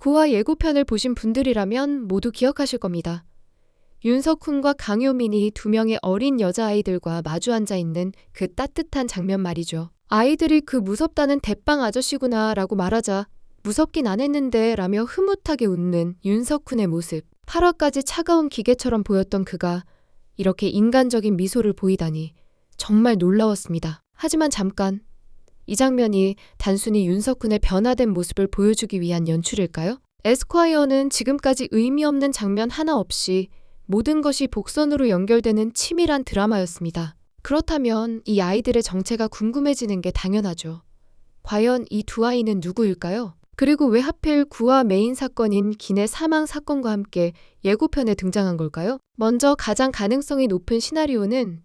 9화 예고편을 보신 분들이라면 모두 기억하실 겁니다. 윤석훈과 강효민이 두 명의 어린 여자아이들과 마주 앉아 있는 그 따뜻한 장면 말이죠. 아이들이 그 무섭다는 대빵 아저씨구나 라고 말하자 무섭긴 안 했는데 라며 흐뭇하게 웃는 윤석훈의 모습. 8화까지 차가운 기계처럼 보였던 그가 이렇게 인간적인 미소를 보이다니 정말 놀라웠습니다. 하지만 잠깐, 이 장면이 단순히 윤석훈의 변화된 모습을 보여주기 위한 연출일까요? 에스콰이어는 지금까지 의미 없는 장면 하나 없이 모든 것이 복선으로 연결되는 치밀한 드라마였습니다. 그렇다면 이 아이들의 정체가 궁금해지는 게 당연하죠. 과연 이 두 아이는 누구일까요? 그리고 왜 하필 9화 메인 사건인 기내 사망 사건과 함께 예고편에 등장한 걸까요? 먼저 가장 가능성이 높은 시나리오는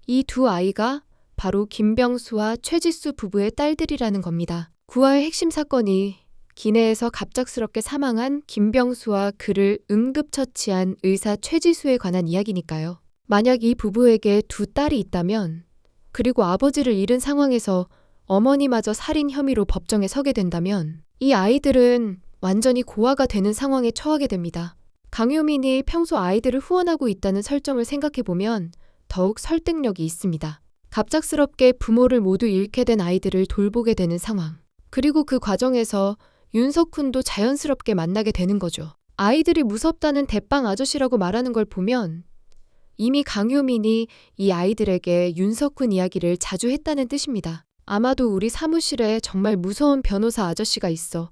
이 두 아이가 바로 김병수와 최지수 부부의 딸들이라는 겁니다. 9화의 핵심 사건이 기내에서 갑작스럽게 사망한 김병수와 그를 응급처치한 의사 최지수에 관한 이야기니까요. 만약 이 부부에게 두 딸이 있다면, 그리고 아버지를 잃은 상황에서 어머니마저 살인 혐의로 법정에 서게 된다면 이 아이들은 완전히 고아가 되는 상황에 처하게 됩니다. 강효민이 평소 아이들을 후원하고 있다는 설정을 생각해보면 더욱 설득력이 있습니다. 갑작스럽게 부모를 모두 잃게 된 아이들을 돌보게 되는 상황. 그리고 그 과정에서 윤석훈도 자연스럽게 만나게 되는 거죠. 아이들이 무섭다는 대빵 아저씨라고 말하는 걸 보면 이미 강효민이 이 아이들에게 윤석훈 이야기를 자주 했다는 뜻입니다. 아마도 우리 사무실에 정말 무서운 변호사 아저씨가 있어.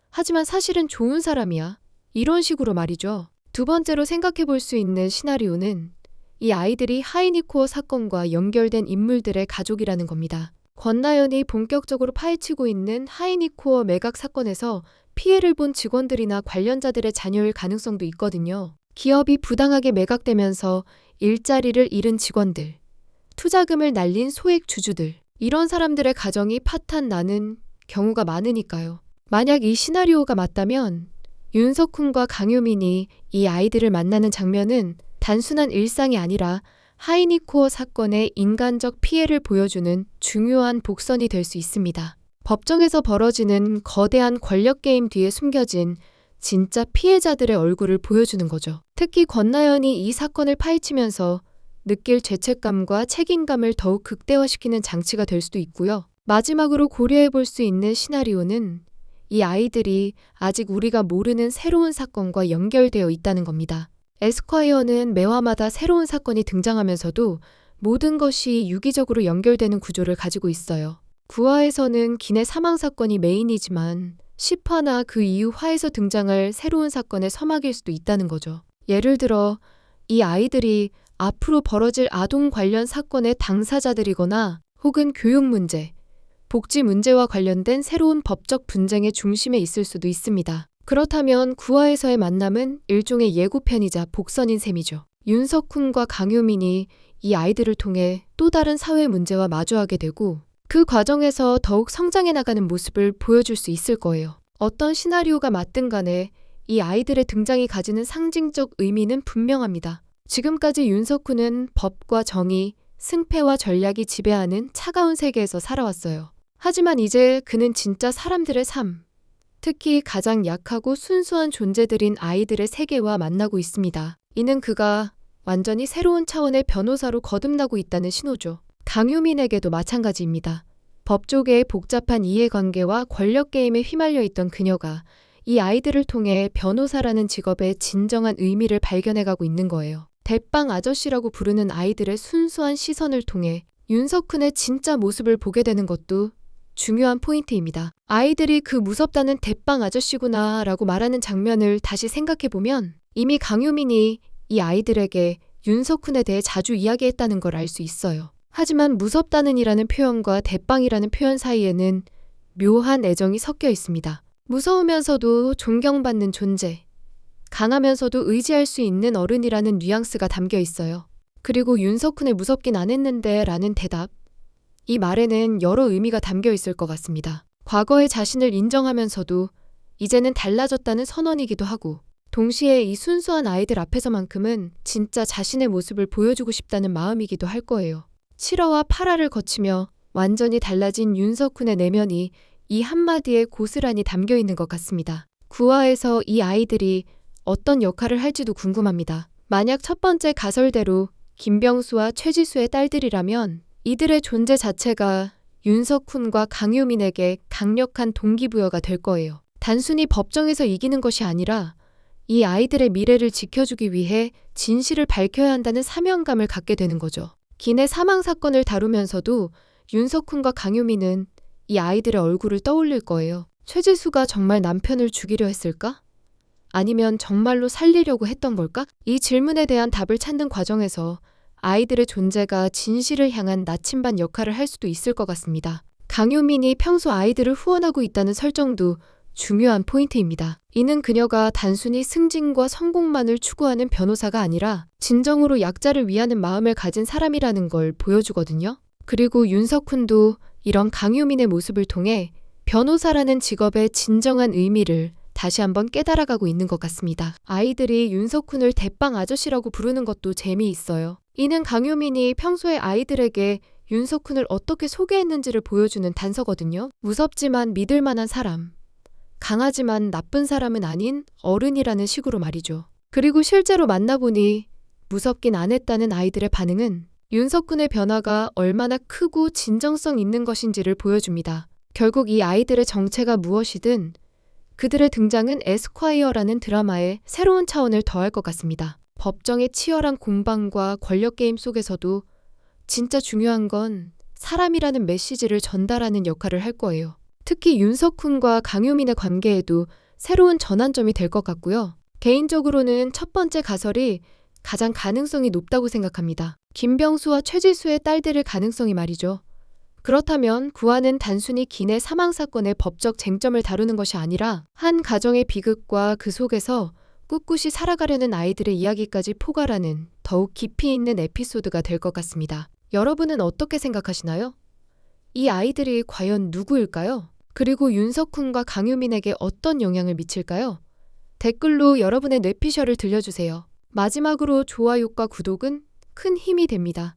하지만 사실은 좋은 사람이야. 이런 식으로 말이죠. 두 번째로 생각해 볼 수 있는 시나리오는 이 아이들이 하이니코어 사건과 연결된 인물들의 가족이라는 겁니다. 권나연이 본격적으로 파헤치고 있는 하이니코어 매각 사건에서 피해를 본 직원들이나 관련자들의 자녀일 가능성도 있거든요. 기업이 부당하게 매각되면서 일자리를 잃은 직원들, 투자금을 날린 소액 주주들, 이런 사람들의 가정이 파탄 나는 경우가 많으니까요. 만약 이 시나리오가 맞다면 윤석훈과 강효민이 이 아이들을 만나는 장면은 단순한 일상이 아니라 하이니코어 사건의 인간적 피해를 보여주는 중요한 복선이 될 수 있습니다. 법정에서 벌어지는 거대한 권력 게임 뒤에 숨겨진 진짜 피해자들의 얼굴을 보여주는 거죠. 특히 권나연이 이 사건을 파헤치면서 느낄 죄책감과 책임감을 더욱 극대화시키는 장치가 될 수도 있고요. 마지막으로 고려해 볼 수 있는 시나리오는 이 아이들이 아직 우리가 모르는 새로운 사건과 연결되어 있다는 겁니다. 에스콰이어는 매화마다 새로운 사건이 등장하면서도 모든 것이 유기적으로 연결되는 구조를 가지고 있어요. 9화에서는 기내 사망 사건이 메인이지만 10화나 그 이후 화에서 등장할 새로운 사건의 서막일 수도 있다는 거죠. 예를 들어 이 아이들이 앞으로 벌어질 아동 관련 사건의 당사자들이거나 혹은 교육 문제, 복지 문제와 관련된 새로운 법적 분쟁의 중심에 있을 수도 있습니다. 그렇다면 9화에서의 만남은 일종의 예고편이자 복선인 셈이죠. 윤석훈과 강효민이 이 아이들을 통해 또 다른 사회 문제와 마주하게 되고 그 과정에서 더욱 성장해 나가는 모습을 보여줄 수 있을 거예요. 어떤 시나리오가 맞든 간에 이 아이들의 등장이 가지는 상징적 의미는 분명합니다. 지금까지 윤석훈은 법과 정의, 승패와 전략이 지배하는 차가운 세계에서 살아왔어요. 하지만 이제 그는 진짜 사람들의 삶, 특히 가장 약하고 순수한 존재들인 아이들의 세계와 만나고 있습니다. 이는 그가 완전히 새로운 차원의 변호사로 거듭나고 있다는 신호죠. 강효민에게도 마찬가지입니다. 법조계의 복잡한 이해관계와 권력 게임에 휘말려 있던 그녀가 이 아이들을 통해 변호사라는 직업의 진정한 의미를 발견해가고 있는 거예요. 대빵 아저씨라고 부르는 아이들의 순수한 시선을 통해 윤석훈의 진짜 모습을 보게 되는 것도 중요한 포인트입니다. 아이들이 그 무섭다는 대빵 아저씨구나 라고 말하는 장면을 다시 생각해보면 이미 강효민이 이 아이들에게 윤석훈에 대해 자주 이야기했다는 걸 알 수 있어요. 하지만 무섭다는 이라는 표현과 대빵이라는 표현 사이에는 묘한 애정이 섞여 있습니다. 무서우면서도 존경받는 존재, 강하면서도 의지할 수 있는 어른이라는 뉘앙스가 담겨 있어요. 그리고 윤석훈을 무섭긴 안 했는데 라는 대답, 이 말에는 여러 의미가 담겨 있을 것 같습니다. 과거의 자신을 인정하면서도 이제는 달라졌다는 선언이기도 하고 동시에 이 순수한 아이들 앞에서만큼은 진짜 자신의 모습을 보여주고 싶다는 마음이기도 할 거예요. 7화와 8화를 거치며 완전히 달라진 윤석훈의 내면이 이 한마디에 고스란히 담겨 있는 것 같습니다. 구화에서 이 아이들이 어떤 역할을 할지도 궁금합니다. 만약 첫 번째 가설대로 김병수와 최지수의 딸들이라면 이들의 존재 자체가 윤석훈과 강효민에게 강력한 동기부여가 될 거예요. 단순히 법정에서 이기는 것이 아니라 이 아이들의 미래를 지켜주기 위해 진실을 밝혀야 한다는 사명감을 갖게 되는 거죠. 기내 사망 사건을 다루면서도 윤석훈과 강효민은 이 아이들의 얼굴을 떠올릴 거예요. 최지수가 정말 남편을 죽이려 했을까? 아니면 정말로 살리려고 했던 걸까? 이 질문에 대한 답을 찾는 과정에서 아이들의 존재가 진실을 향한 나침반 역할을 할 수도 있을 것 같습니다. 강효민이 평소 아이들을 후원하고 있다는 설정도 중요한 포인트입니다. 이는 그녀가 단순히 승진과 성공만을 추구하는 변호사가 아니라 진정으로 약자를 위하는 마음을 가진 사람이라는 걸 보여주거든요. 그리고 윤석훈도 이런 강효민의 모습을 통해 변호사라는 직업의 진정한 의미를 다시 한번 깨달아가고 있는 것 같습니다. 아이들이 윤석훈을 대빵 아저씨라고 부르는 것도 재미있어요. 이는 강효민이 평소에 아이들에게 윤석훈을 어떻게 소개했는지를 보여주는 단서거든요. 무섭지만 믿을 만한 사람, 강하지만 나쁜 사람은 아닌 어른이라는 식으로 말이죠. 그리고 실제로 만나보니 무섭긴 안 했다는 아이들의 반응은 윤석훈의 변화가 얼마나 크고 진정성 있는 것인지를 보여줍니다. 결국 이 아이들의 정체가 무엇이든 그들의 등장은 에스콰이어라는 드라마에 새로운 차원을 더할 것 같습니다. 법정의 치열한 공방과 권력 게임 속에서도 진짜 중요한 건 사람이라는 메시지를 전달하는 역할을 할 거예요. 특히 윤석훈과 강효민의 관계에도 새로운 전환점이 될 것 같고요. 개인적으로는 첫 번째 가설이 가장 가능성이 높다고 생각합니다. 김병수와 최지수의 딸들의 가능성이 말이죠. 그렇다면 구화는 단순히 기내 사망 사건의 법적 쟁점을 다루는 것이 아니라 한 가정의 비극과 그 속에서 꿋꿋이 살아가려는 아이들의 이야기까지 포괄하는 더욱 깊이 있는 에피소드가 될 것 같습니다. 여러분은 어떻게 생각하시나요? 이 아이들이 과연 누구일까요? 그리고 윤석훈과 강효민에게 어떤 영향을 미칠까요? 댓글로 여러분의 뇌피셜을 들려주세요. 마지막으로 좋아요과 구독은 큰 힘이 됩니다.